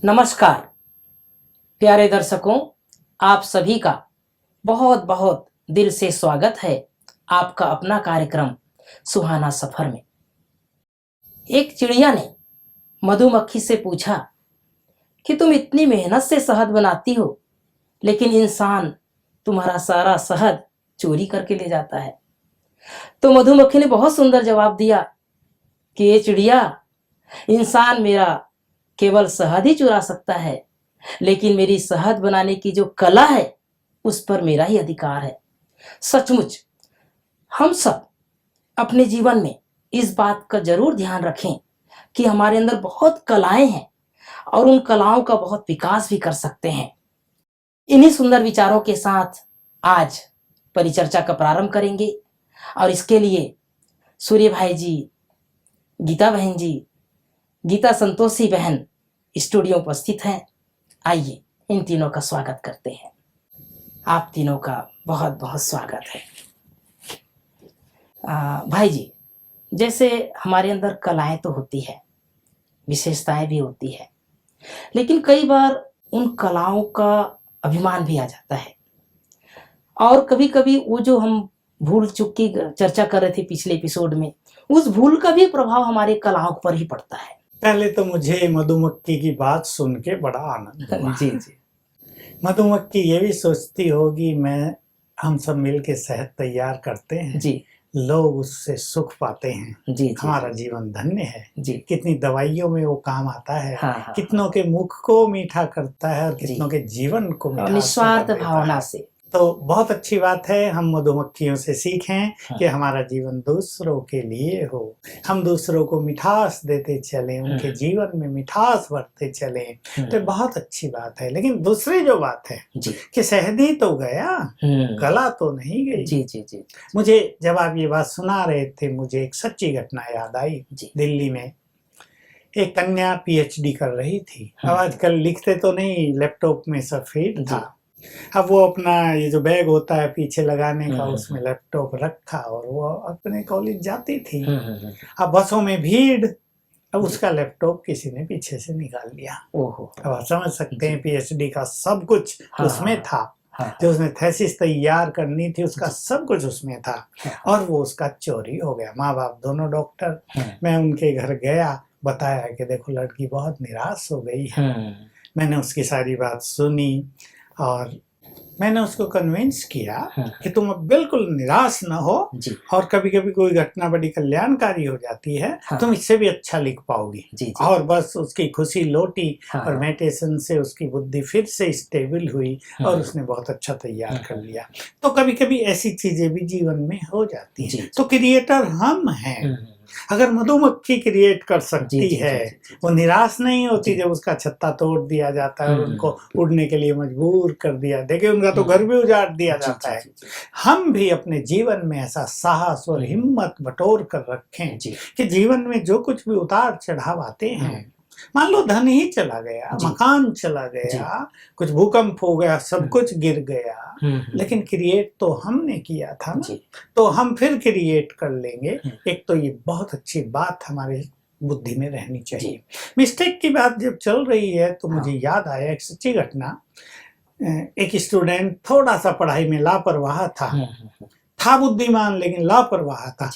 नमस्कार प्यारे दर्शकों, आप सभी का बहुत बहुत दिल से स्वागत है आपका अपना कार्यक्रम सुहाना सफर में। एक चिड़िया ने मधुमक्खी से पूछा कि तुम इतनी मेहनत से शहद बनाती हो, लेकिन इंसान तुम्हारा सारा शहद चोरी करके ले जाता है। तो मधुमक्खी ने बहुत सुंदर जवाब दिया कि ये चिड़िया, इंसान मेरा केवल शहद ही चुरा सकता है, लेकिन मेरी शहद बनाने की जो कला है उस पर मेरा ही अधिकार है। सचमुच हम सब अपने जीवन में इस बात का जरूर ध्यान रखें कि हमारे अंदर बहुत कलाएं हैं और उन कलाओं का बहुत विकास भी कर सकते हैं। इन्हीं सुंदर विचारों के साथ आज परिचर्चा का प्रारंभ करेंगे और इसके लिए सूर्य भाई जी, गीता बहन जी, गीता संतोषी बहन स्टूडियो उपस्थित हैं। आइए इन तीनों का स्वागत करते हैं। आप तीनों का बहुत बहुत स्वागत है। भाई जी, जैसे हमारे अंदर कलाएं तो होती है, विशेषताएं भी होती है, लेकिन कई बार उन कलाओं का अभिमान भी आ जाता है और कभी कभी वो जो हम भूल चूक की चर्चा कर रहे थे पिछले एपिसोड में, उस भूल का भी प्रभाव हमारे कलाओं पर ही पड़ता है। पहले तो मुझे मधुमक्खी की बात सुन के बड़ा आनंद हुआ। जी जी। मधुमक्खी ये भी सोचती होगी हम सब मिल के शहद तैयार करते हैं जी, लोग उससे सुख पाते हैं, जी जी, हमारा जीवन धन्य है जी। कितनी दवाइयों में वो काम आता है। हाँ, हाँ, कितनों के मुख को मीठा करता है और जी। कितनों के जीवन को और मिठास निस्वार्थ कर देता भावना है। से। तो बहुत अच्छी बात है, हम मधुमक्खियों से सीखें हाँ। कि हमारा जीवन दूसरों के लिए हो, हम दूसरों को मिठास देते चलें, उनके जीवन में मिठास भरते चलें। तो बहुत अच्छी बात है। लेकिन दूसरी जो बात है जी, कि शहद ही तो गया, कला तो नहीं गई। जी जी जी। मुझे जब आप ये बात सुना रहे थे, मुझे एक सच्ची घटना याद आई। जी। दिल्ली में एक कन्या पीएचडी कर रही थी। अब आजकल लिखते तो नहीं, लैपटॉप में सब फीड था। अब वो अपना ये जो बैग होता है पीछे लगाने का, उसमें लैपटॉप रखा और वो अपने कॉलेज जाती थी। अब बसों में भीड़, अब उसका लैपटॉप किसी ने पीछे से निकाल लिया। ओहो। अब आप समझ सकते हैं, पीएचडी का सब कुछ उसमें था। हाँ। जो उसने थीसिस तैयार करनी थी उसका सब कुछ उसमें था और वो उसका चोरी हो गया। माँ बाप दोनों डॉक्टर। मैं उनके घर गया, बताया कि देखो लड़की बहुत निराश हो गई है। मैंने उसकी सारी बात सुनी और मैंने उसको कन्विंस किया कि तुम अब बिल्कुल निराश न हो, और कभी कभी कोई घटना बड़ी कल्याणकारी हो जाती है, तुम इससे भी अच्छा लिख पाओगी। और बस उसकी खुशी लौटी और मेडिटेशन से उसकी बुद्धि फिर से स्टेबल हुई और उसने बहुत अच्छा तैयार कर लिया। तो कभी कभी ऐसी चीजें भी जीवन में हो जाती हैं। तो क्रिएटर हम हैं। अगर मधुमक्खी क्रिएट कर सकती है, वो निराश नहीं होती जब उसका छत्ता तोड़ दिया जाता है और उनको उड़ने के लिए मजबूर कर दिया। देखिए उनका तो घर भी उजाड़ दिया जाता है। हम भी अपने जीवन में ऐसा साहस और हिम्मत बटोर कर रखें कि जीवन में जो कुछ भी उतार चढ़ाव आते हैं, मान लो धन ही चला गया, मकान चला गया, कुछ भूकंप हो गया, सब कुछ गिर गया, लेकिन क्रिएट तो हमने किया था ना, तो हम फिर क्रिएट कर लेंगे। एक तो ये बहुत अच्छी बात हमारे बुद्धि में रहनी चाहिए। मिस्टेक की बात जब चल रही है तो मुझे याद आया एक सच्ची घटना। एक स्टूडेंट थोड़ा सा पढ़ाई में लापरवाह था बुद्धिमान लेकिन लापरवाह था।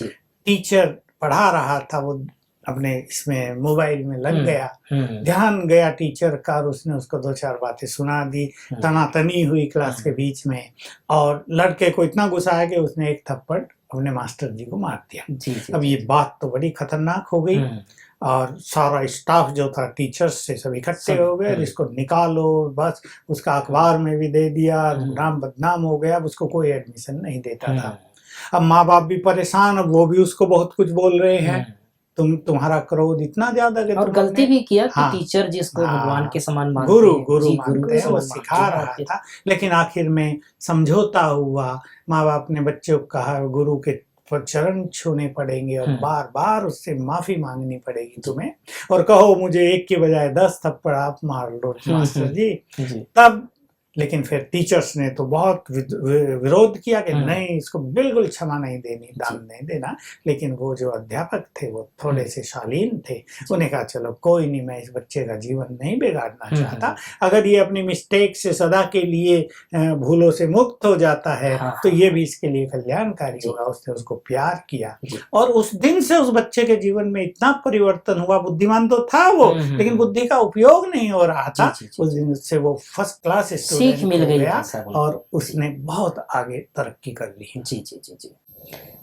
टीचर पढ़ा रहा था, वो अपने इसमें मोबाइल में लग गया, ध्यान गया टीचर का और उसने उसको दो चार बातें सुना दी। तनातनी हुई क्लास के बीच में और लड़के को इतना गुस्सा आया कि उसने एक थप्पड़ अपने मास्टर जी को मार दिया। अब ये बात तो बड़ी खतरनाक हो गई और सारा स्टाफ जो था टीचर्स से सब इकट्ठे हो गए, इसको निकालो, बस उसका अखबार में भी दे दिया, नाम बदनाम हो गया। अब उसको कोई एडमिशन नहीं देता था। अब माँ बाप भी परेशान, अब वो भी उसको बहुत कुछ बोल रहे हैं, तुम्हारा क्रोध इतना ज्यादा कि और गलती भी किया कि टीचर जिसको भगवान के समान मानते गुरु हैं, मानते हैं, वो सिखा रहा था। लेकिन आखिर में समझौता हुआ। माँ बाप ने बच्चों को कहा गुरु के चरण छूने पड़ेंगे और बार बार उससे माफी मांगनी पड़ेगी तुम्हें, और कहो मुझे एक के बजाय 10 थप्पड़ आप मार लो मास्टर जी। तब लेकिन फिर टीचर्स ने तो बहुत विरोध किया कि हम्म। नहीं, इसको बिल्कुल क्षमा नहीं देनी, दान नहीं देना। लेकिन वो जो अध्यापक थे वो थोड़े से शालीन थे, उन्हें कहा चलो कोई नहीं, मैं इस बच्चे का जीवन नहीं बिगाड़ना चाहता, अगर ये अपनी मिस्टेक से सदा के लिए भूलों से मुक्त हो जाता है हाँ, तो ये भी इसके लिए कल्याणकारी जी। होगा। उसने उसको प्यार किया जी। और उस दिन से उस बच्चे के जीवन में इतना परिवर्तन हुआ। बुद्धिमान तो था वो, लेकिन बुद्धि का उपयोग नहीं हो रहा था। जी, जी, उस दिन से वो फर्स्ट क्लास सीख मिल गई गया ऐसा बोल। और उसने बहुत आगे तरक्की कर ली। जी जी जी जी।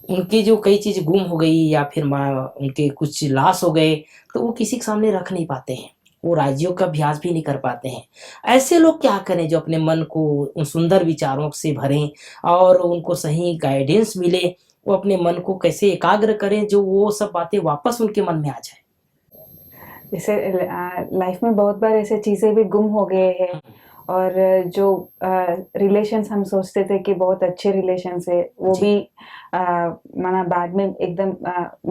उनकी जो कई चीज गुम हो गई या फिर उनके कुछ लॉस हो गए तो वो किसी के सामने रख नहीं पाते हैं, वो राज्यों का अभ्यास भी नहीं कर पाते हैं। ऐसे लोग क्या करें जो अपने मन को उन सुंदर विचारों से भरें और उनको सही गाइडेंस मिले, वो अपने मन को कैसे एकाग्र करें जो वो सब बातें वापस उनके मन में आ जाए। जैसे लाइफ में बहुत बार ऐसे चीज़ें भी गुम हो गए हैं और जो रिलेशंस हम सोचते थे कि बहुत अच्छे रिलेशंस है वो जी। भी माना बाद में एकदम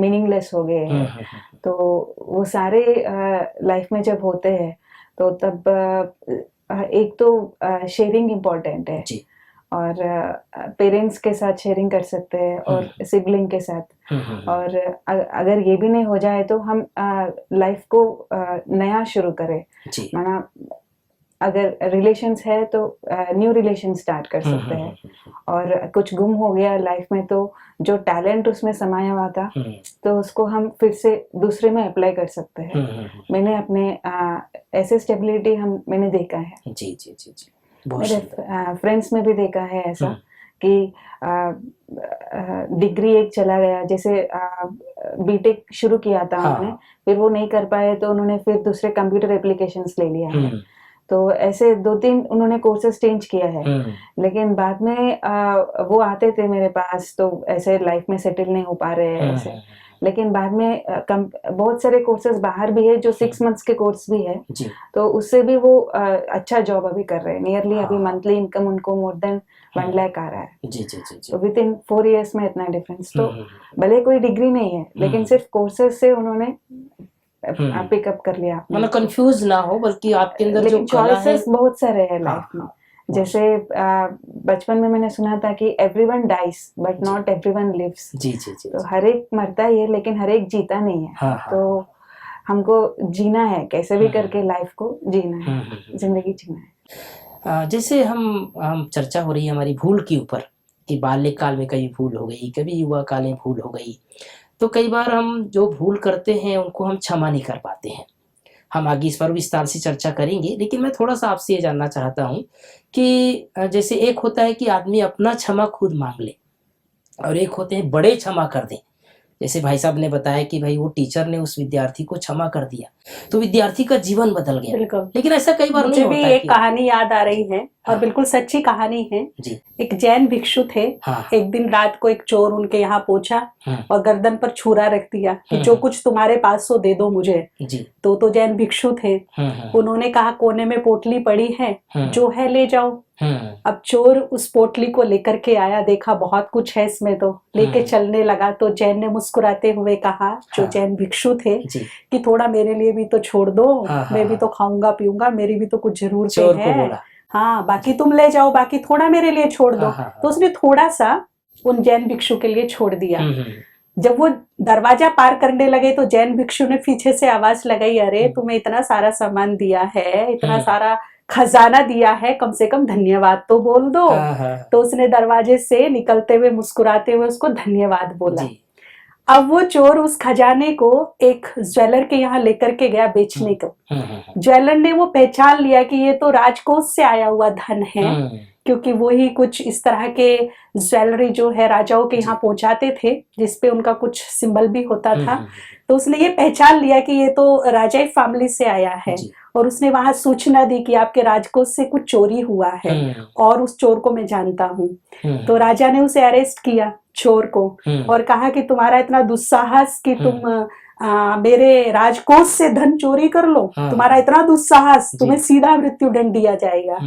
मीनिंगलेस हो गए हैं। तो वो सारे लाइफ में जब होते हैं तो तब एक तो शेयरिंग इम्पोर्टेंट है जी। और पेरेंट्स के साथ शेयरिंग कर सकते हैं और सिबलिंग के साथ। और अगर ये भी नहीं हो जाए तो हम लाइफ को नया शुरू करें। जी। माना अगर रिलेशंस है तो न्यू रिलेशन स्टार्ट कर सकते हैं। और कुछ गुम हो गया लाइफ में तो जो टैलेंट उसमें समाया हुआ था तो उसको हम फिर से दूसरे में अप्लाई कर सकते हैं। मैंने अपने ऐसे स्टेबिलिटी मैंने देखा है। जी जी जी जी। बहुत मेरे सुंदर। फ्रेंड्स में भी देखा है ऐसा कि डिग्री एक चला गया, जैसे बीटेक शुरू किया था हाँ। उन्होंने, फिर वो नहीं कर पाए तो उन्होंने फिर दूसरे कंप्यूटर एप्लीकेशंस ले लिया है। तो ऐसे 2-3 उन्होंने कोर्सेज चेंज किया है। लेकिन बाद में वो आते थे मेरे पास तो ऐसे लाइफ में सेटल नहीं हो पा रहे हैं ऐसे। लेकिन बाद में बहुत सारे कोर्सेज बाहर भी है जो 6 मंथ्स के कोर्स भी है, जी। तो उससे भी वो अच्छा जॉब अभी कर रहे हैं। नियरली अभी हाँ। मंथली इनकम उनको मोर देन 1 लाख आ रहा है। जी जी जी जी। तो विद इन 4 इयर्स में इतना डिफरेंस। तो भले कोई डिग्री नहीं है लेकिन सिर्फ कोर्सेज से उन्होंने पिकअप कर लिया। मतलब कंफ्यूज ना हो बल्कि आपके अंदर जो लेकिन कला है। चॉइसेस बहुत सारे हैं लाइफ में। जैसे बचपन में मैंने सुना था कि everyone dies but not everyone lives. जी जी जी। तो हर एक मरता ही है लेकिन हर एक जीता नहीं है। हाँ, तो हमको जीना है, कैसे भी करके लाइफ को जीना है, जिंदगी जीना है। जैसे हम चर्चा हो रही है हमारी भूल के ऊपर कि बाल्यकाल में कभी भूल हो गई, कभी युवा काल में भूल हो गई, तो कई बार हम जो भूल करते हैं उनको हम क्षमा नहीं कर पाते हैं। हम आगे इस पर विस्तार से चर्चा करेंगे, लेकिन मैं थोड़ा सा आपसे ये जानना चाहता हूँ कि जैसे एक होता है कि आदमी अपना क्षमा खुद मांग ले और एक होते हैं बड़े क्षमा कर दें। जैसे भाई साहब ने बताया कि भाई वो टीचर ने उस विद्यार्थी को क्षमा कर दिया तो विद्यार्थी का जीवन बदल गया। बिल्कुल। लेकिन ऐसा कई बार मुझे नहीं भी होता एक कहानी याद आ रही है और हाँ। बिल्कुल सच्ची कहानी है जी। एक जैन भिक्षु थे। हाँ। एक दिन रात को एक चोर उनके यहाँ पहुंचा और गर्दन पर छुरा रख दिया कि जो कुछ तुम्हारे पास सो दे दो मुझे। जी। तो जैन भिक्षु थे, उन्होंने कहा कोने में पोटली पड़ी है, जो है ले जाओ। अब चोर उस पोटली को लेकर के आया, देखा बहुत कुछ है इसमें, तो लेके चलने लगा। तो जैन ने मुस्कुराते हुए कहा, जो जैन भिक्षु थे, कि थोड़ा मेरे लिए भी तो छोड़ दो, मैं भी तो खाऊंगा पीऊंगा, मेरी भी तो कुछ जरूरतें हैं। हाँ, बाकी तुम ले जाओ, बाकी थोड़ा मेरे लिए छोड़ दो। तो उसने थोड़ा सा उन जैन भिक्षु के लिए छोड़ दिया। जब वो दरवाजा पार करने लगे तो जैन भिक्षु ने पीछे से आवाज लगाई, अरे तुम्हें इतना सारा सामान दिया है, इतना सारा खजाना दिया है, कम से कम धन्यवाद तो बोल दो। तो उसने दरवाजे से निकलते हुए मुस्कुराते हुए उसको धन्यवाद बोला। अब वो चोर उस खजाने को एक ज्वेलर के यहाँ लेकर के गया बेचने को। ज्वेलर ने वो पहचान लिया कि ये तो राजकोष से आया हुआ धन है, क्योंकि वो ही कुछ इस तरह के ज्वेलरी जो है राजाओं के यहाँ पहुंचाते थे जिसपे उनका कुछ सिंबल भी होता था। तो उसने ये पहचान लिया कि ये तो राजाई फैमिली से आया है और उसने वहां सूचना दी कि आपके राजकोष से कुछ चोरी हुआ है और उस चोर को मैं जानता हूँ। तो राजा ने उसे अरेस्ट किया, चोर को, और कहा कि तुम्हारा इतना दुस्साहस कि तुम मेरे राजकोष से धन चोरी कर लो, तुम्हारा इतना दुस्साहस, तुम्हें सीधा मृत्यु दंड दिया जाएगा।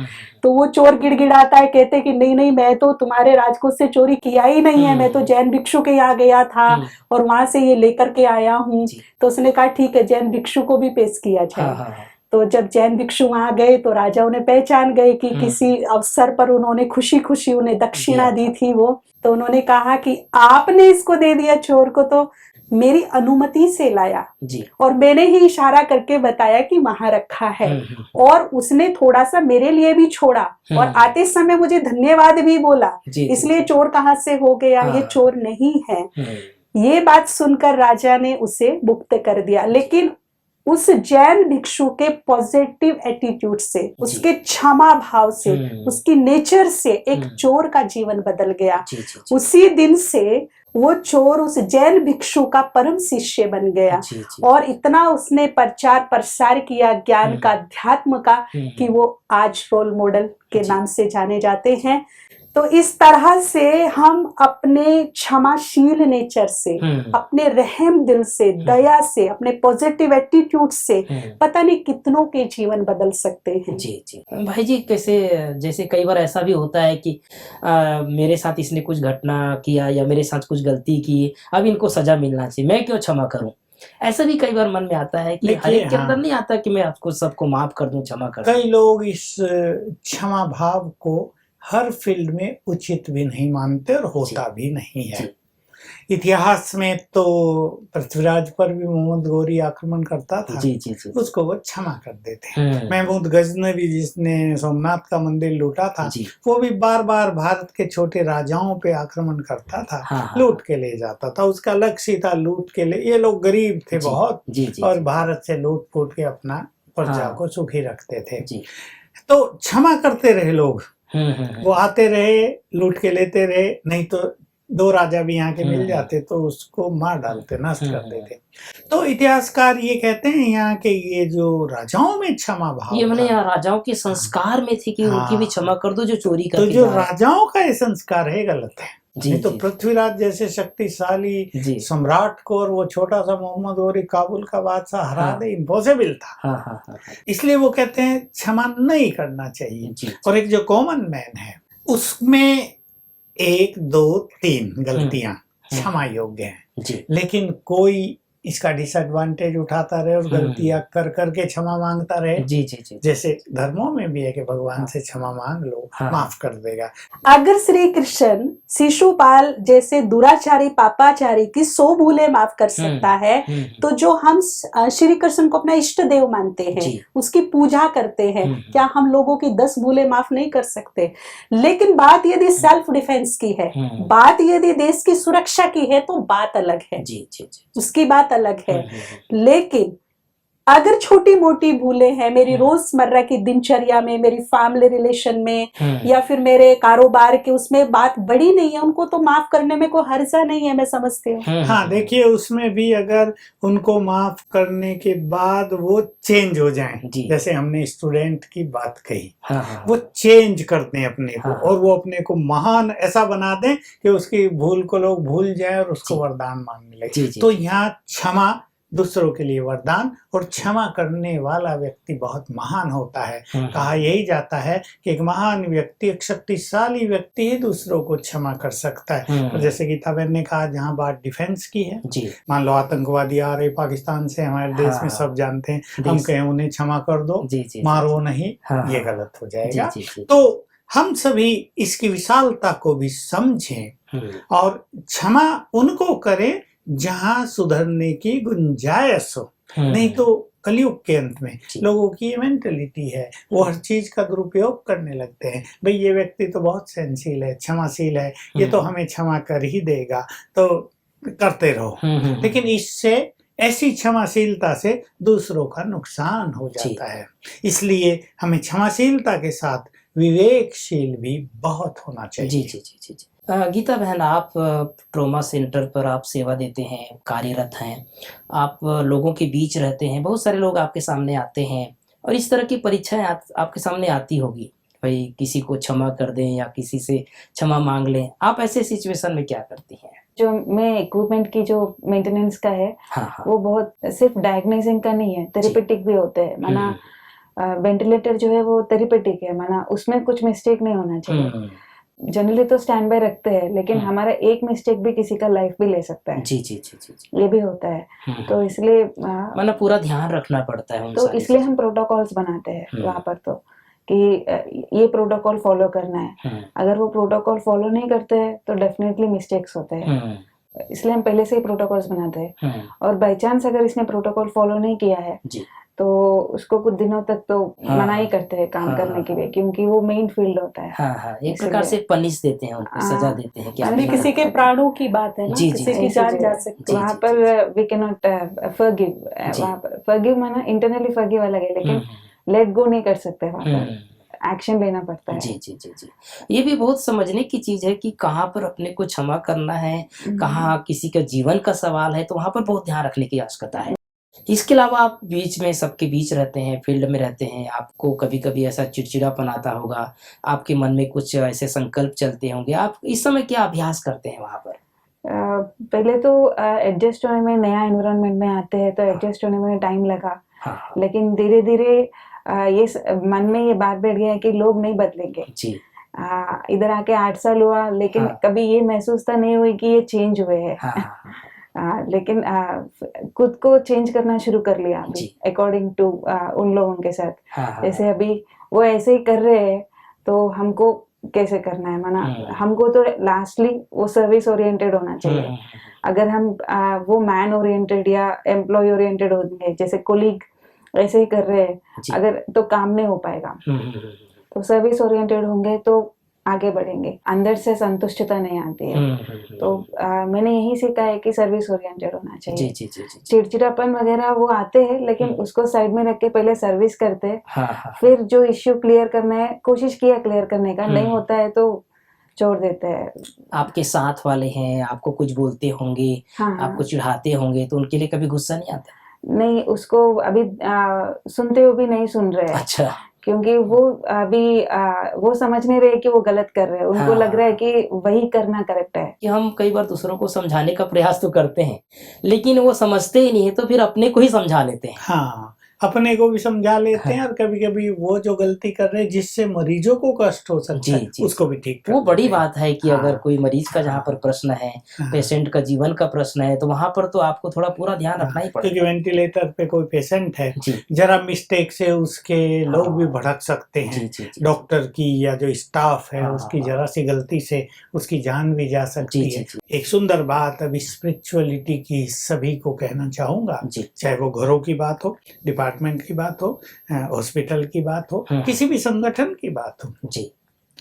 तो वो चोर गिड़गिड़ाता है, कहते कि नहीं नहीं, मैं तो तुम्हारे राजकोष से चोरी किया ही नहीं है, मैं तो जैन भिक्षु के यहाँ गया था और वहां से ये लेकर के आया हूँ। तो उसने कहा ठीक है, जैन भिक्षु को भी पेश किया जाए। तो जब जैन भिक्षु वहां गए तो राजा उन्हें पहचान गए कि किसी अवसर पर उन्होंने खुशी खुशी उन्हें दक्षिणा दी थी वो। तो उन्होंने कहा कि आपने इसको दे दिया चोर को तो मेरी अनुमति से लाया जी। और मैंने ही इशारा करके बताया कि वहां रखा है और उसने थोड़ा सा मेरे लिए भी छोड़ा और आते समय मुझे धन्यवाद भी बोला, इसलिए चोर कहाँ से हो गया, ये चोर नहीं है। ये बात सुनकर राजा ने उसे मुक्त कर दिया। लेकिन उस जैन भिक्षु के पॉजिटिव एटीट्यूड से, उसके क्षमा भाव से, उसकी नेचर से एक चोर का जीवन बदल गया। उसी दिन से वो चोर उस जैन भिक्षु का परम शिष्य बन गया और इतना उसने प्रचार प्रसार किया ज्ञान का, अध्यात्म का, कि वो आज रोल मॉडल के नाम से जाने जाते हैं। तो इस तरह से हम अपने क्षमाशील नेचर से, अपने रहम दिल से, दया से, अपने पॉजिटिव एटीट्यूड से पता नहीं कितनों के जीवन बदल सकते हैं। जी जी भाई जी, कैसे जैसे कई बार ऐसा भी होता है कि मेरे साथ इसने कुछ घटना किया या मेरे साथ कुछ गलती की, अब इनको सजा मिलना चाहिए, मैं क्यों क्षमा करूं? ऐसा भी कई बार मन में आता है कि हर एक के अंदर नहीं आता कि मैं आपको सबको माफ कर दूं, क्षमा कर दूं। कई लोग इस क्षमा भाव को हर फील्ड में उचित भी नहीं मानते और होता भी नहीं है। इतिहास में तो पृथ्वीराज पर भी मोहम्मद गौरी आक्रमण करता था, जी। उसको वो क्षमा कर देते। महमूद गजनवी जिसने सोमनाथ का मंदिर लूटा था, वो भी बार बार भारत के छोटे राजाओं पे आक्रमण करता था, लूट के ले जाता था। उसका लक्ष्य था लूट के ले, ये लोग गरीब थे बहुत और भारत से लूट फूट के अपना प्रजा को सुखी रखते थे। तो क्षमा करते रहे लोग, वो आते रहे, लूट के लेते रहे, नहीं तो दो राजा भी यहाँ के मिल जाते तो उसको मार डालते, नष्ट कर देते। तो इतिहासकार ये कहते हैं यहाँ के ये जो राजाओं में क्षमा भाव, ये मैंने यहाँ राजाओं के संस्कार में थी कि उनकी भी क्षमा कर दो जो चोरी करके तो जो राजाओं का ये संस्कार है गलत है। नहीं तो पृथ्वीराज जैसे शक्तिशाली सम्राट को और वो छोटा सा मोहम्मद गौरी काबुल का बादशाह हरा दे, इम्पॉसिबल था। इसलिए वो कहते हैं क्षमा नहीं करना चाहिए। और एक जो कॉमन मैन है उसमें 1, 2, 3 गलतियां क्षमा योग्य हैं, लेकिन कोई इसका डिसएडवांटेज उठाता रहे और गलतियां कर करके क्षमा मांगता रहे। जी। जैसे धर्मों में भी है कि भगवान से क्षमा मांग लो, माफ कर देगा। अगर श्री कृष्ण शिशुपाल जैसे दुराचारी पापाचारी की 100 भूलें माफ कर सकता है, तो जो हम श्री कृष्ण को अपना इष्ट देव मानते हैं, उसकी पूजा करते हैं, क्या हम लोगों की 10 भूलें माफ नहीं कर सकते? लेकिन बात यदि सेल्फ डिफेंस की है, बात यदि देश की सुरक्षा की है, तो बात अलग है। उसकी बात अलग है। लेकिन अगर छोटी मोटी भूलें हैं मेरी रोजमर्रा की दिनचर्या में, मेरी फैमिली रिलेशन में या फिर मेरे कारोबार के, उसमें बात बड़ी नहीं है, उनको तो माफ करने में कोई हर्जा नहीं है, मैं समझती हूँ। हाँ, देखिए उसमें भी अगर उनको माफ करने के बाद वो चेंज हो जाएं, जैसे हमने स्टूडेंट की बात कही, वो चेंज करते हैं अपने को और वो अपने को महान ऐसा बना दें कि उसकी भूल को लोग भूल जाएं और उसको वरदान मानने लगे। तो यहाँ क्षमा दूसरों के लिए वरदान और क्षमा करने वाला व्यक्ति बहुत महान होता है। कहा यही जाता है कि एक महान व्यक्ति, एक शक्तिशाली व्यक्ति ही दूसरों को क्षमा कर सकता है। और जैसे गीता बहन ने कहा, जहाँ बात डिफेंस की है, मान लो आतंकवादी आ रहे पाकिस्तान से हमारे देश में, सब जानते हैं, हम कहें उन्हें क्षमा कर दो, मारो नहीं, ये गलत हो जाएगा। तो हम सभी इसकी विशालता को भी समझें और क्षमा उनको करें जहां सुधरने की गुंजाइश हो। नहीं तो कलयुग के अंत में लोगों की ये मेंटेलिटी है, वो हर चीज का दुरुपयोग करने लगते हैं। भाई ये व्यक्ति तो बहुत सहनशील है, क्षमाशील है, ये तो हमें क्षमा कर ही देगा, तो करते रहो। लेकिन इससे, ऐसी क्षमाशीलता से दूसरों का नुकसान हो जाता है। इसलिए हमें क्षमाशीलता के साथ विवेकशील भी बहुत होना चाहिए। जी। गीता बहन, आप ट्रॉमा सेंटर पर आप सेवा देते हैं, कार्यरत हैं, आप लोगों के बीच रहते हैं, बहुत सारे लोग आपके सामने आते हैं और इस तरह की परीक्षाएं आपके सामने आती होगी, भाई किसी को क्षमा कर दें या किसी से क्षमा मांग लें। आप ऐसे सिचुएशन में क्या करती हैं? जो मैं इक्विपमेंट की जो मेंटेनेंस का है, वो बहुत सिर्फ डायग्नोसिंग का नहीं है, थेरेपेटिक भी होते हैं। माना वेंटिलेटर जो है वो थेरेपेटिक है, माना उसमें कुछ मिस्टेक नहीं होना चाहिए। जनरली तो स्टैंड बाय रखते हैं, लेकिन हमारा एक मिस्टेक भी किसी का लाइफ भी ले सकता है। जी जी जी जी जी। ये भी होता है। तो इसलिए मतलब पूरा ध्यान रखना पड़ता है उन तो सारी इसलिए चीजों हम प्रोटोकॉल्स बनाते हैं हम्म। वहाँ पर, तो कि ये प्रोटोकॉल फॉलो करना है। हम्म, अगर वो प्रोटोकॉल फॉलो नहीं करते हैं तो डेफिनेटली मिस्टेक्स होते हैं। हम्म, इसलिए हम पहले से ही प्रोटोकॉल्स बनाते हैं। हम्म, और बाई चांस अगर इसने प्रोटोकॉल फॉलो नहीं किया है जी तो उसको कुछ दिनों तक तो हाँ, मना ही करते हैं काम हाँ, करने के हाँ, लिए, क्योंकि वो मेन फील्ड होता है। हाँ हाँ, एक इसलिए- प्रकार से पनिश देते हैं उनको, हाँ, सजा देते हैं कि मैंने आपने अभी किसी के गलत- प्राणों की बात है ना, जी, जी, किसी की ऐसी जान जा जगह- सकती जी, वहाँ जी, पर वी कैन नॉट फॉरगिव। जी। वहाँ पर फॉरगिव माना इंटरनली फॉरगिव अलग है, लेकिन लेट गो नहीं कर सकते वहाँ पर, एक्शन लेना पड़ता है। जी जी जी जी। ये भी बहुत समझने की चीज है कि कहाँ पर अपने को क्षमा करना है, कहाँ किसी का जीवन का सवाल है, तो वहां पर बहुत ध्यान रखने की आवश्यकता है। इसके अलावा आप बीच में सबके बीच रहते हैं, फील्ड में रहते हैं, आपको कभी कभी ऐसा चिड़चिड़ापन आता होगा, आपके मन में कुछ ऐसे संकल्प चलते होंगे, आप इस समय क्या अभ्यास करते हैं वहां पर? पहले तो एडजस्ट होने में, नया एनवायरनमेंट में आते हैं तो एडजस्ट होने में टाइम लगा, हाँ लेकिन धीरे धीरे मन में ये बात बैठ गया है कि लोग नहीं बदलेंगे। जी इधर आके 8 साल हुआ, लेकिन हाँ। कभी ये महसूस था नहीं हुई कि ये चेंज हुए हैं। हाँ हाँ लेकिन खुद को चेंज करना शुरू कर लिया अभी, जी। अकॉर्डिंग टू उन लोगों के साथ। हाँ हाँ जैसे अभी वो ऐसे ही कर रहे हैं तो हमको कैसे करना है, माना हमको तो लास्टली वो सर्विस ओरिएंटेड होना चाहिए। अगर हम वो मैन ओरिएंटेड या एम्प्लॉय ओरिएंटेड होंगे, जैसे कोलीग ऐसे ही कर रहे हैं, जी। अगर तो काम नहीं हो पाएगा। तो सर्विस ओरिएंटेड होंगे तो आगे बढ़ेंगे, अंदर से संतुष्टता नहीं आती है। तो मैंने यही सीखा है कि सर्विस ओरिएंटेड होना जी चाहिए। जी जी जी। चिड़चिड़ापन वगैरह वो आते हैं, लेकिन उसको साइड में रख के पहले सर्विस करते हैं, हाँ हाँ फिर जो इश्यू क्लियर करना है कोशिश किया क्लियर करने का, नहीं होता है तो छोड़ देते हैं। आपके साथ वाले हैं, आपको कुछ बोलते होंगे, हाँ आपको चिढ़ाते होंगे, तो उनके लिए कभी गुस्सा नहीं आता? नहीं, उसको अभी सुनते हुए भी नहीं सुन रहे हैं, अच्छा क्योंकि वो अभी वो समझ नहीं रहे कि वो गलत कर रहे हैं। उनको हाँ। लग रहा है कि वही करना करेक्ट है। कि हम कई बार दूसरों को समझाने का प्रयास तो करते हैं, लेकिन वो समझते ही नहीं है, तो फिर अपने को ही समझा लेते हैं। हाँ, अपने को भी समझा लेते हैं, और कभी कभी वो जो गलती कर रहे हैं जिससे मरीजों को कष्ट हो सकता है, जी, उसको भी ठीक कर वो बड़ी देते हैं। बात है कि हाँ। अगर कोई मरीज का जहाँ पर प्रश्न है, हाँ। पेशेंट का जीवन का प्रश्न है, तो वहां पर तो आपको थोड़ा पूरा ध्यान रखना ही क्योंकि पड़ेगा। वेंटिलेटर पे कोई पेशेंट है, जी जरा मिस्टेक से उसके लोग हाँ। भी भड़क सकते जी हैं। जी जी डॉक्टर की या जो स्टाफ है हाँ, उसकी हाँ। जरा सी गलती से उसकी जान भी जा सकती जी, है। जी, एक सुंदर बात अभी स्पिरिचुअलिटी की सभी को कहना चाहूंगा, जी चाहे वो घरों की बात हो, डिपार्टमेंट की बात हो, हॉस्पिटल की बात हो, किसी भी संगठन की बात हो, जी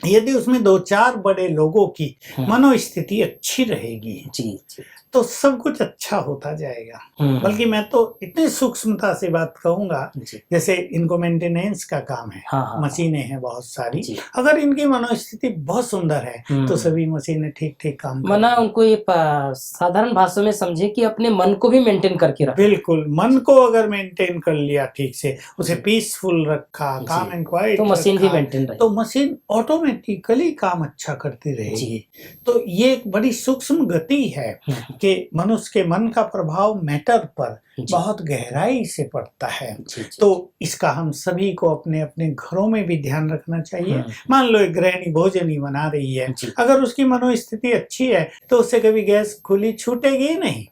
यदि उसमें 2-4 बड़े लोगों की मनोस्थिति अच्छी रहेगी जी जी तो सब कुछ अच्छा होता जाएगा। बल्कि मैं तो इतनी सूक्ष्मता से बात कहूंगा, जी जैसे इनको मेंटेनेंस का काम है, हाँ, हाँ, मशीनें हैं बहुत सारी, जी। अगर इनकी मनोस्थिति बहुत सुंदर है तो सभी मशीनें ठीक ठीक काम मना करेंगी। उनको ये साधारण भाषा में समझे कि अपने मन को भी मेंटेन करके रखना। बिल्कुल, मन को अगर मेंटेन कर लिया ठीक से, उसे जी। पीसफुल रखा, जी। काम एंड क्वाइट तो मशीन भी रखा, मेंटेन रहे। तो मशीन ऑटोमेटिकली काम अच्छा करती रहेगी। तो ये एक बड़ी सूक्ष्म गति है कि मनुष्य के मन का प्रभाव मैटर पर जी। बहुत गहराई से पड़ता है। जी, जी, तो इसका हम सभी को अपने अपने घरों में भी ध्यान रखना चाहिए। मान लो एक गृहिणी भोजन ही बना रही है, जी। अगर उसकी मनोस्थिति अच्छी है तो उससे कभी गैस खुली छूटेगी ही नहीं,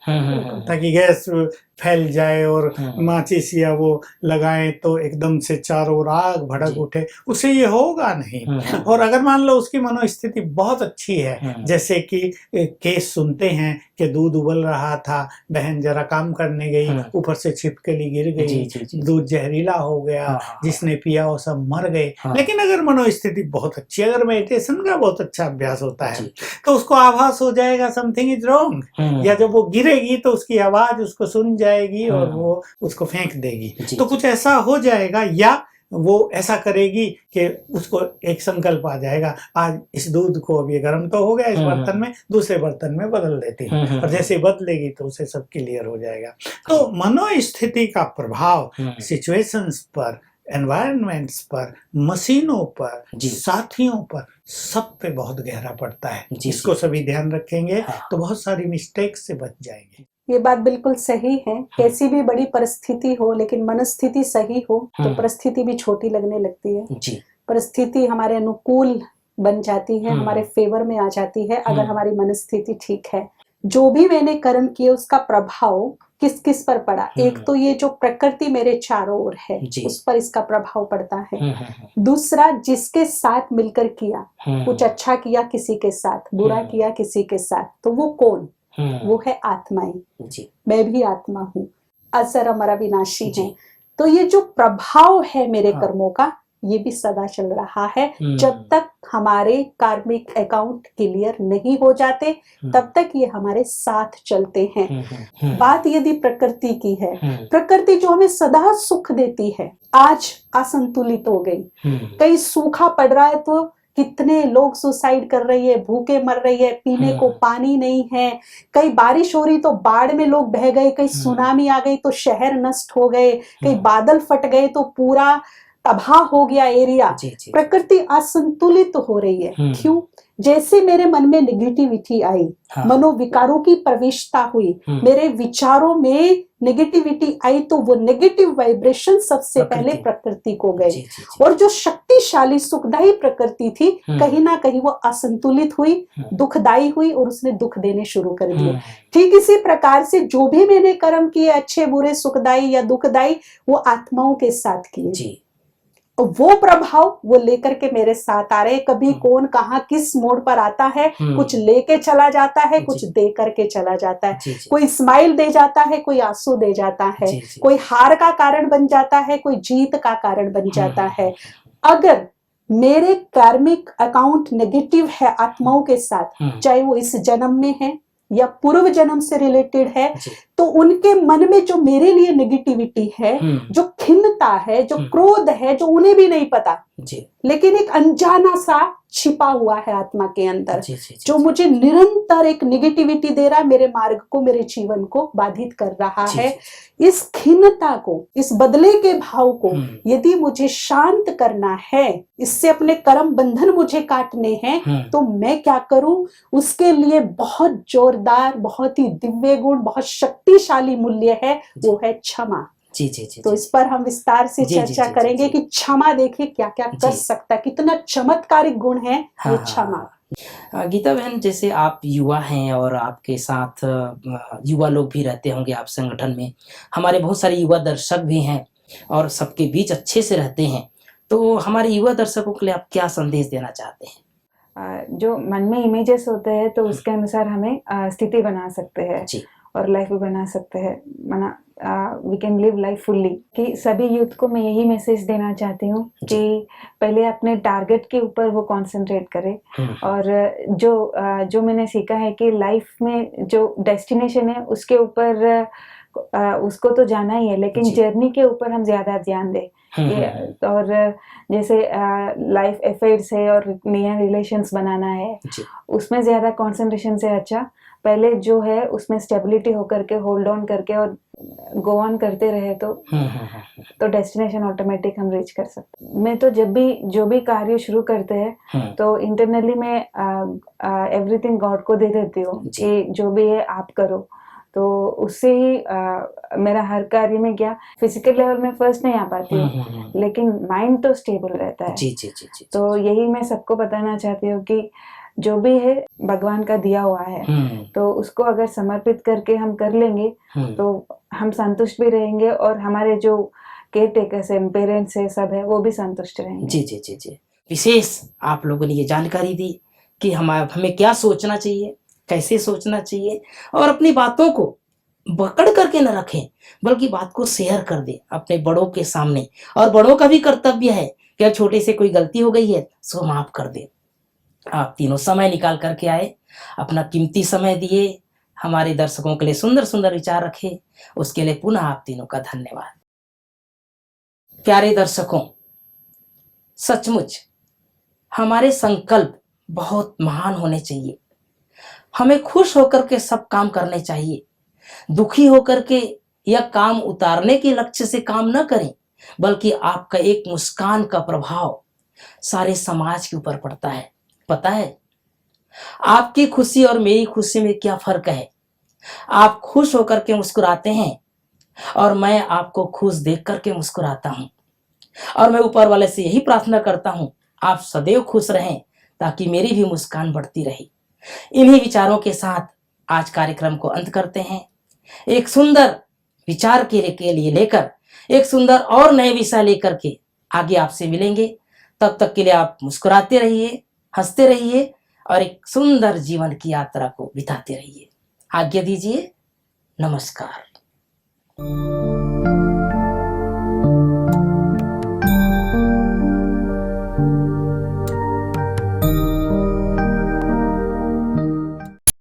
ताकि गैस फैल जाए और माचिस या वो लगाएं तो एकदम से चारों ओर आग भड़क उठे, उससे ये होगा नहीं। और अगर मान लो उसकी मनोस्थिति बहुत अच्छी है, जैसे कि केस सुनते हैं कि दूध उबल रहा था, बहन जरा काम करने गई, ऊपर से छिपकली गिर गई, दूध जहरीला हो गया, जिसने पिया वो सब मर गए। लेकिन अगर मनोस्थिति बहुत अच्छी, अगर मेडिटेशन का बहुत अच्छा अभ्यास होता है तो उसको आभास हो जाएगा समथिंग इज रॉन्ग, या जब वो गिरेगी तो उसकी आवाज उसको सुन जाएगी और वो उसको फेंक देगी। तो कुछ ऐसा हो जाएगा, या वो ऐसा करेगी कि उसको एक संकल्प आ जाएगा, आज इस दूध को अब ये गर्म तो हो गया, इस बर्तन में दूसरे बर्तन में बदल देती है, और जैसे बदलेगी तो उसे सब क्लियर हो जाएगा। तो मनोस्थिति का प्रभाव सिचुएशंस पर, एनवायरनमेंट्स पर, मशीनों पर, साथियों पर, सब पे बहुत गहरा पड़ता है। इसको सभी ध्यान रखेंगे तो बहुत सारी मिस्टेक से बच जाएंगे। ये बात बिल्कुल सही है। कैसी भी बड़ी परिस्थिति हो, लेकिन मनस्थिति सही हो तो परिस्थिति भी छोटी लगने लगती है। परिस्थिति हमारे अनुकूल बन जाती है, हमारे फेवर में आ जाती है अगर हमारी मनस्थिति ठीक है। जो भी मैंने कर्म किए उसका प्रभाव किस किस पर पड़ा, एक तो ये जो प्रकृति मेरे चारों ओर है उस पर इसका प्रभाव पड़ता है। दूसरा, जिसके साथ मिलकर किया, कुछ अच्छा किया किसी के साथ, बुरा किया किसी के साथ, तो वो कौन? वो है आत्माएं। मैं भी आत्मा हूँ, अजर अमर अविनाशी है। तो ये जो प्रभाव है मेरे कर्मों का, ये भी सदा चल रहा है। जब तक हमारे कार्मिक अकाउंट क्लियर नहीं हो जाते तब तक ये हमारे साथ चलते हैं। बात यदि प्रकृति की है, प्रकृति जो हमें सदा सुख देती है, आज असंतुलित हो गई। कहीं सूखा पड़ रहा है तो कितने लोग सुसाइड कर रही है, भूखे मर रही है, पीने को पानी नहीं है। कहीं बारिश हो रही तो बाढ़ में लोग बह गए, कहीं सुनामी आ गई तो शहर नष्ट हो गए, कहीं बादल फट गए तो पूरा तबाह हो गया एरिया। प्रकृति असंतुलित हो रही है। क्यों? जैसे मेरे मन में नेगेटिविटी आई, मनोविकारों की प्रवेशता हुई, मेरे विचारों में नेगेटिविटी आई, तो वो नेगेटिव वाइब्रेशन सबसे पहले प्रकृति को गए। और जो शक्तिशाली सुखदायी प्रकृति थी, कहीं ना कहीं वो असंतुलित हुई, दुखदायी हुई और उसने दुख देने शुरू कर दिए। ठीक इसी प्रकार से जो भी मैंने कर्म किए, अच्छे बुरे, सुखदायी या दुखदायी, वो आत्माओं के साथ किए। वो प्रभाव वो लेकर के मेरे साथ आ रहे। कभी कौन कहाँ किस मोड़ पर आता है, कुछ लेके चला जाता है, कुछ दे करके चला जाता है। कोई स्माइल दे जाता है, कोई आंसू दे जाता है, कोई हार का कारण बन जाता है, कोई जीत का कारण बन जाता है। अगर मेरे कार्मिक अकाउंट नेगेटिव है आत्माओं के साथ, चाहे वो इस जन्म में है या पूर्व जन्म से रिलेटेड है, तो उनके मन में जो मेरे लिए नेगेटिविटी है, जो खिन्नता है, जो क्रोध है, जो उन्हें भी नहीं पता, लेकिन एक अनजाना सा छिपा हुआ है आत्मा के अंदर, जो मुझे निरंतर एक नेगेटिविटी दे रहा है, मेरे मार्ग को, मेरे जीवन को बाधित कर रहा है। इस खिन्नता को, इस बदले के भाव को यदि मुझे शांत करना है, इससे अपने कर्म बंधन मुझे काटने हैं, तो मैं क्या करूं? उसके लिए बहुत जोरदार, बहुत ही दिव्य गुण, बहुत शक्तिशाली मूल्य है, वो है क्षमा। तो इस पर हम विस्तार से चर्चा करेंगे कि क्षमा देखिए क्या क्या कर सकता है, कितना चमत्कारिक गुण है ये क्षमा। गीता बहन, जैसे आप युवा हैं और आपके साथ युवा लोग भी रहते होंगे आप संगठन में, हमारे बहुत सारे युवा दर्शक भी हैं और सबके बीच अच्छे से रहते हैं, तो हमारे युवा दर्शकों के लिए आप क्या संदेश देना चाहते हैं? जो मन में इमेजेस होते हैं तो उसके अनुसार हमें स्थिति बना सकते हैं और लाइफ भी बना सकते हैं, माना we can live life fully. कि सभी यूथ को मैं यही मैसेज देना चाहती हूँ कि पहले अपने टारगेट के ऊपर वो कंसंट्रेट करें। और जो मैंने सीखा है कि लाइफ में जो डेस्टिनेशन है उसके ऊपर उसको तो जाना ही है, लेकिन जर्नी के ऊपर हम ज्यादा ध्यान दें। और जैसे लाइफ अफेयर्स है और नया रिलेशंस बनाना है, उसमें ज्यादा कंसंट्रेशन से अच्छा पहले जो है उसमें स्टेबिलिटी होकर के होल्ड ऑन करके और गो ऑन करते रहे तो डेस्टिनेशन ऑटोमेटिक हम रीच कर सकते। मैं तो जब भी जो भी कार्य शुरू करते हैं तो इंटरनली मैं एवरीथिंग गॉड को दे देती हूँ कि जो भी है आप करो। तो उससे ही मेरा हर कार्य में क्या फिजिकल लेवल में फर्स्ट नहीं आ पाती हूँ, लेकिन माइंड तो स्टेबल रहता है। तो यही मैं सबको बताना चाहती हूँ कि जो भी है भगवान का दिया हुआ है, तो उसको अगर समर्पित करके हम कर लेंगे तो हम संतुष्ट भी रहेंगे और हमारे जो केयर टेकर्स है, पेरेंट्स है, सब है, वो भी संतुष्ट रहेंगे। जी। विशेष आप लोगों ने ये जानकारी दी कि हमें क्या सोचना चाहिए, कैसे सोचना चाहिए, और अपनी बातों को पकड़ करके न रखें बल्कि बात को शेयर कर दे अपने बड़ों के सामने। और बड़ों का भी कर्तव्य है कि अगर छोटे से कोई गलती हो गई है तो माफ कर दे। आप तीनों समय निकाल करके आए, अपना कीमती समय दिए, हमारे दर्शकों के लिए सुंदर सुंदर विचार रखे, उसके लिए पुनः आप तीनों का धन्यवाद। प्यारे दर्शकों, सचमुच हमारे संकल्प बहुत महान होने चाहिए। हमें खुश होकर के सब काम करने चाहिए। दुखी होकर के या काम उतारने के लक्ष्य से काम न करें, बल्कि आपका एक मुस्कान का प्रभाव सारे समाज के ऊपर पड़ता है। पता है आपकी खुशी और मेरी खुशी में क्या फर्क है? आप खुश होकर के मुस्कुराते हैं और मैं आपको खुश देख करके मुस्कुराता हूं। और मैं ऊपर वाले से यही प्रार्थना करता हूं, आप सदैव खुश रहें, ताकि मेरी भी मुस्कान बढ़ती रहे। इन्हीं विचारों के साथ आज कार्यक्रम को अंत करते हैं। एक सुंदर विचार के लिए लेकर एक सुंदर और नए विषय लेकर के आगे आपसे मिलेंगे। तब तक के लिए आप मुस्कुराते रहिए, हंसते रहिए और एक सुंदर जीवन की यात्रा को बिताते रहिए। आज्ञा दीजिए। नमस्कार।